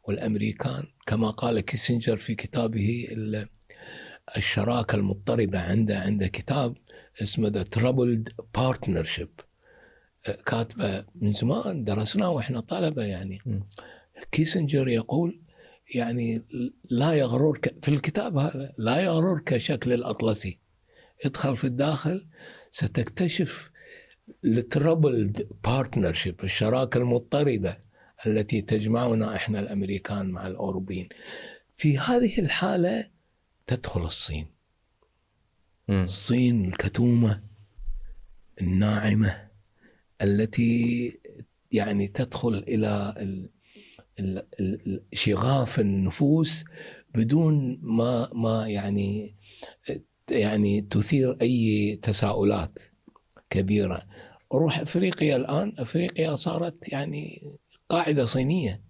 والأمريكان كما قال كيسنجر في كتابه الشراكة المضطربة، عنده كتاب اسمه The Troubled Partnership، كاتبه من زمان درسناه وإحنا طلبة يعني. كيسنجر يقول يعني لا يغررك في الكتاب هذا، لا يغررك شكل الأطلسي، ادخل في الداخل ستكتشف الترابلد بارتنرشيب، الشراكة المضطربة التي تجمعنا احنا الامريكان مع الاوروبيين. في هذه الحالة تدخل الصين. الصين الكتومة الناعمة التي يعني تدخل الى شغاف النفوس بدون ما يعني تثير اي تساؤلات كبيرة. روح أفريقيا الآن، أفريقيا صارت يعني قاعدة صينية.